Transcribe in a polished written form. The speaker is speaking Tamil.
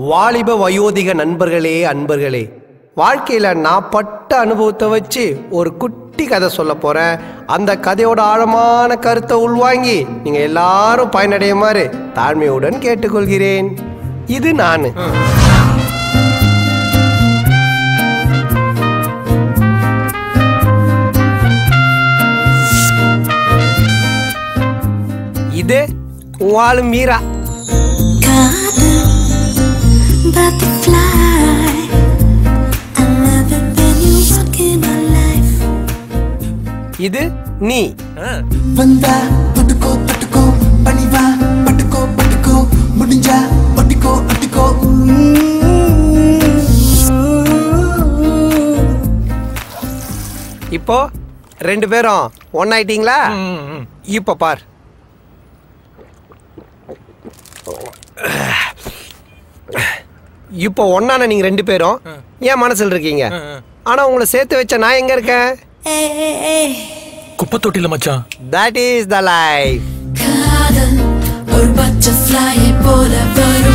வாலிப வயோதிக நண்பர்களே, அன்பர்களே, வாழ்க்கையில் நான் பட்ட அனுபவத்தை வச்சு ஒரு குட்டி கதை சொல்ல போகிறேன். அந்த கதையோட ஆழமான கருத்தை உள்வாங்கி நீங்கள் எல்லாரும் பயனடையுமாறு தாழ்மையுடன் கேட்டுக்கொள்கிறேன். இது நான். இது வாழும் மீரா. இது நீ. வந்தா தொட்டுக்கோ தொட்டுக்கோ பணிவா பட்டுக்கோ பட்டுக்கோ முடிஞ்சா ஒட்டிக்கோ ஒட்டிக்கோ. இப்போ ரெண்டு பேரும் ஒன்னாயிட்டீங்களா? இப்போ பார். இப்போ ஒன்னான நீங்க ரெண்டு பேரும் என் மனசுல இருக்கீங்க. ஆனா உங்களை சேர்த்து வச்ச நான் எங்க இருக்கேன்? குப்பை தொட்டில மச்சான். That is the life. காதல் ஒரு பட்டர்ஃப்ளை போல வரும்.